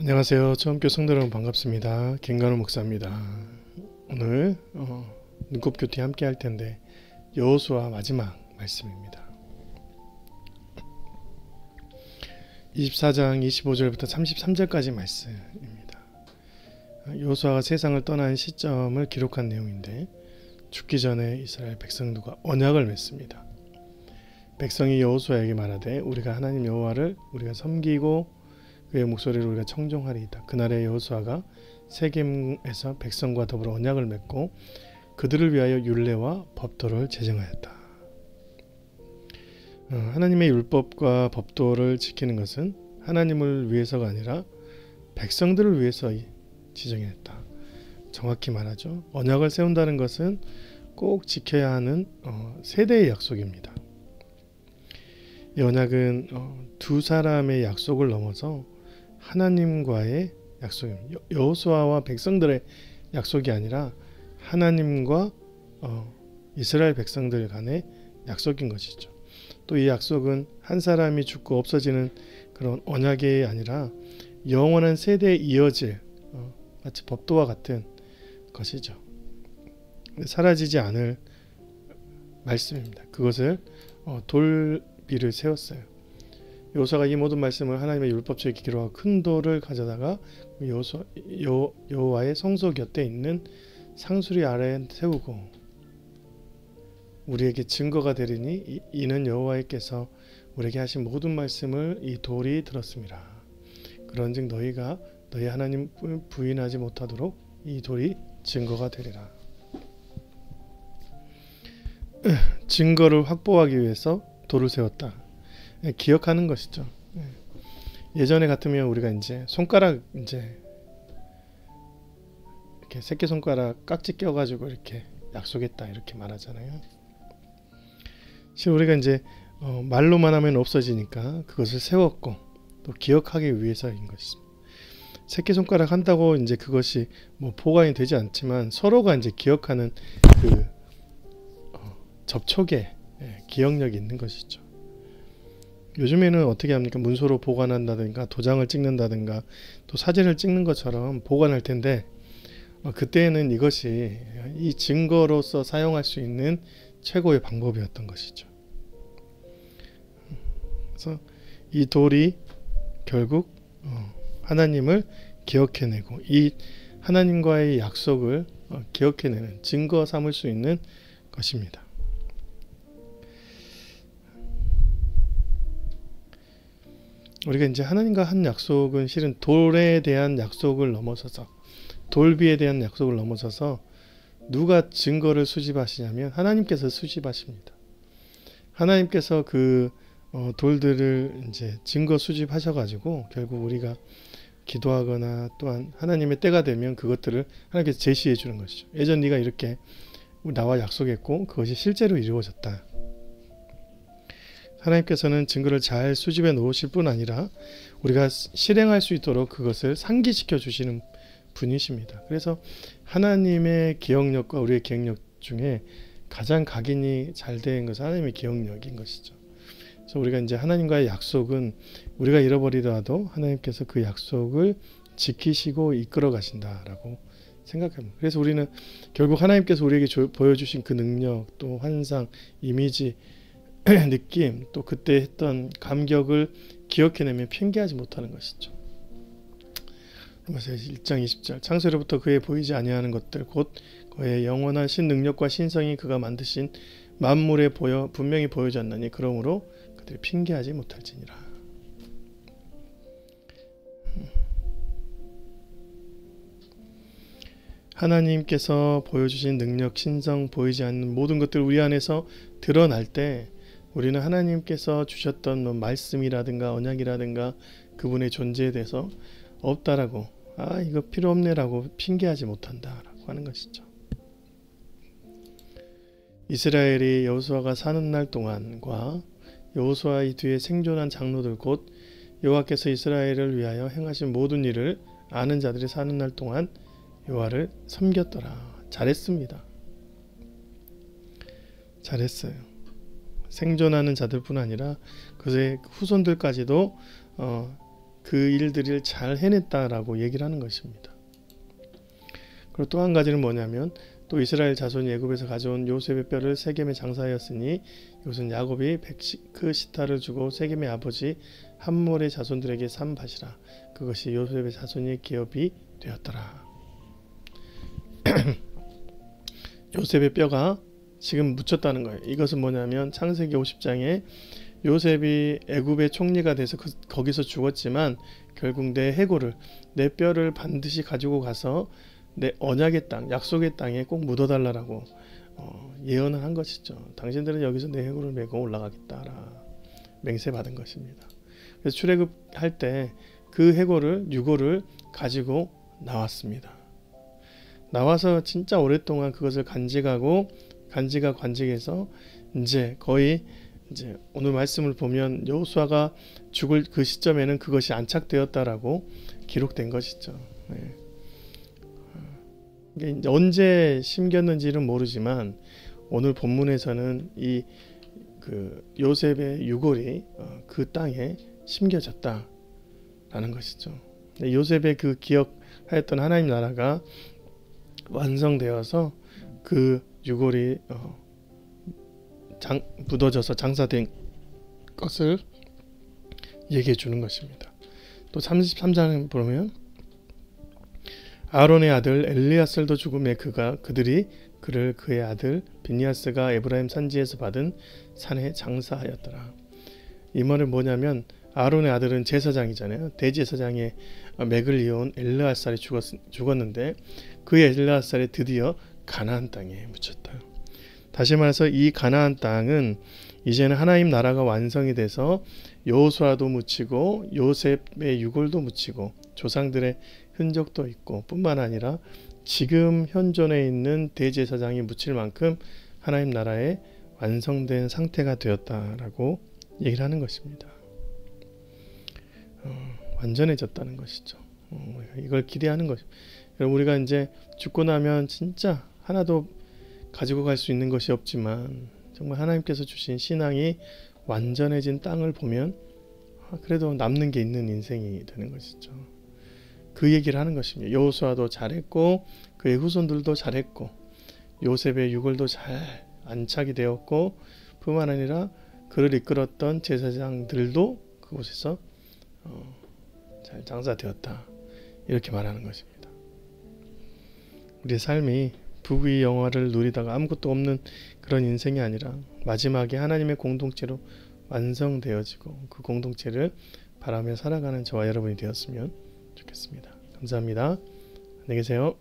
안녕하세요. 처음교 성도 여러분 반갑습니다. 김관우 목사입니다. 오늘 눈곱교티 함께 할 텐데 여호수아 마지막 말씀입니다. 24장 25절부터 33절까지 말씀입니다. 여호수아가 세상을 떠난 시점을 기록한 내용인데 죽기 전에 이스라엘 백성들과 언약을 맺습니다. 백성이 여호수아에게 말하되 우리가 하나님 여호와를 우리가 섬기고 그의 목소리를 우리가 청종하리이다. 그날에 여호수아가 세겜에서 백성과 더불어 언약을 맺고 그들을 위하여 율례와 법도를 제정하였다. 하나님의 율법과 법도를 지키는 것은 하나님을 위해서가 아니라 백성들을 위해서 지정했다. 정확히 말하죠. 언약을 세운다는 것은 꼭 지켜야 하는 세대의 약속입니다. 이 언약은 두 사람의 약속을 넘어서 하나님과의 약속입니다. 여호수아와 백성들의 약속이 아니라 하나님과 이스라엘 백성들 간의 약속인 것이죠. 또 이 약속은 한 사람이 죽고 없어지는 그런 언약이 아니라 영원한 세대에 이어질 마치 법도와 같은 것이죠. 사라지지 않을 말씀입니다. 그것을 돌비를 세웠어요. 여호수아가 이 모든 말씀을 하나님의 율법책에 기록하고 큰 돌을 가져다가 여호와의 성소 곁에 있는 상수리 아래에 세우고 우리에게 증거가 되리니 이는 여호와께서 우리에게 하신 모든 말씀을 이 돌이 들었습니다. 그런즉 너희가 너희 하나님 부인하지 못하도록 이 돌이 증거가 되리라. 증거를 확보하기 위해서 돌을 세웠다. 기억하는 것이죠. 예전에 같으면 우리가 이제 손가락 이렇게 새끼 손가락 깍지 껴가지고 이렇게 약속했다 이렇게 말하잖아요. 실제 우리가 이제 말로만 하면 없어지니까 그것을 세웠고 또 기억하기 위해서인 것입니다. 새끼 손가락 한다고 이제 그것이 보관이 되지 않지만 서로가 이제 기억하는 그 접촉에 기억력이 있는 것이죠. 요즘에는 어떻게 합니까? 문서로 보관한다든가 도장을 찍는다든가 또 사진을 찍는 것처럼 보관할 텐데 그때는 이것이 이 증거로서 사용할 수 있는 최고의 방법이었던 것이죠. 그래서 이 돌이 결국 하나님을 기억해내고 이 하나님과의 약속을 기억해내는 증거 삼을 수 있는 것입니다. 우리가 이제 하나님과 한 약속은 실은 돌에 대한 약속을 넘어서서 돌비에 대한 약속을 넘어서서 누가 증거를 수집하시냐면 하나님께서 수집하십니다. 하나님께서 그 돌들을 이제 증거 수집하셔가지고 결국 우리가 기도하거나 또한 하나님의 때가 되면 그것들을 하나님께서 제시해 주는 것이죠. 예전 네가 이렇게 나와 약속했고 그것이 실제로 이루어졌다. 하나님께서는 증거를 잘 수집해 놓으실 뿐 아니라 우리가 실행할 수 있도록 그것을 상기시켜 주시는 분이십니다. 그래서 하나님의 기억력과 우리의 기억력 중에 가장 각인이 잘 된 것은 하나님의 기억력인 것이죠. 그래서 우리가 이제 하나님과의 약속은 우리가 잃어버리더라도 하나님께서 그 약속을 지키시고 이끌어 가신다라고 생각합니다. 그래서 우리는 결국 하나님께서 우리에게 보여주신 그 능력, 또 환상, 이미지, 느낌, 또 그때 했던 감격을 기억해내면 편개하지 못하는 것이죠. 로마서 1장 20절 창세로부터 그의 보이지 아니하는 것들 곧 그의 영원한 신능력과 신성이 그가 만드신 만물에 분명히 보여졌나니 그러므로 그들이 핑계하지 못할지니라. 하나님께서 보여주신 능력, 신성, 보이지 않는 모든 것들 우리 안에서 드러날 때 우리는 하나님께서 주셨던 말씀이라든가 언약이라든가 그분의 존재에 대해서 없다라고 이거 필요 없네라고 핑계하지 못한다라고 하는 것이죠. 이스라엘이 여호수아가 사는 날 동안과 여호수아 이 뒤에 생존한 장로들 곧 여호와께서 이스라엘을 위하여 행하신 모든 일을 아는 자들이 사는 날 동안 여호와를 섬겼더라. 잘했습니다. 잘했어요. 생존하는 자들뿐 아니라 그의 후손들까지도 그 일들을 잘 해냈다라고 얘기를 하는 것입니다. 그리고 또 한 가지는 뭐냐면 또 이스라엘 자손이 애굽에서 가져온 요셉의 뼈를 세겜에 장사하였으니 이것은 야곱이 백시타를 주고 세겜의 아버지 함몰의 자손들에게 산 밭이라. 그것이 요셉의 자손의 기업이 되었더라. 요셉의 뼈가 지금 묻혔다는 거예요. 이것은 뭐냐면 창세기 50장에 요셉이 애굽의 총리가 돼서 거기서 죽었지만 결국 내 해골을, 내 뼈를 반드시 가지고 가서 내 언약의 땅, 약속의 땅에 꼭 묻어달라고 예언을 한 것이죠. 당신들은 여기서 내 해골을 메고 올라가겠다라 맹세받은 것입니다. 그래서 출애굽할 때 그 해골을, 유골을 가지고 나왔습니다. 나와서 진짜 오랫동안 그것을 간직해서 이제 거의 이제 오늘 말씀을 보면 여호수아가 죽을 그 시점에는 그것이 안착되었다라고 기록된 것이죠. 네. 이게 언제 심겼는지는 모르지만 오늘 본문에서는 이 그 요셉의 유골이 그 땅에 심겨졌다라는 것이죠. 요셉의 그 기억하였던 하나님 나라가 완성되어서 그 유골이 묻어져서 장사된 것을 얘기해 주는 것입니다. 또 33장을 보면 아론의 아들 엘리아살도 죽음에 그들이 그를 그의 아들 비니아스가 에브라임 산지에서 받은 산에 장사하였더라. 이 말은 뭐냐면 아론의 아들은 제사장이잖아요. 대제사장의 맥을 이어온 엘르아살이 죽었는데 그 엘르아살이 드디어 가나안 땅에 묻혔다. 다시 말해서 이 가나안 땅은 이제는 하나님 나라가 완성이 돼서 여호수아도 묻히고 요셉의 유골도 묻히고 조상들의 흔적도 있고 뿐만 아니라 지금 현존에 있는 대제사장이 묻힐 만큼 하나님 나라의 완성된 상태가 되었다라고 얘기를 하는 것입니다. 완전해졌다는 것이죠. 이걸 기대하는 것이죠. 우리가 이제 죽고 나면 진짜 하나도 가지고 갈 수 있는 것이 없지만 정말 하나님께서 주신 신앙이 완전해진 땅을 보면 그래도 남는 게 있는 인생이 되는 것이죠. 그 얘기를 하는 것입니다. 여호수아도 잘했고 그의 후손들도 잘했고 요셉의 유골도 잘 안착이 되었고 뿐만 아니라 그를 이끌었던 제사장들도 그곳에서 잘 장사되었다. 이렇게 말하는 것입니다. 우리의 삶이 부귀 영화를 누리다가 아무것도 없는 그런 인생이 아니라 마지막에 하나님의 공동체로 완성되어지고 그 공동체를 바라며 살아가는 저와 여러분이 되었으면 좋겠습니다. 감사합니다. 안녕히 계세요.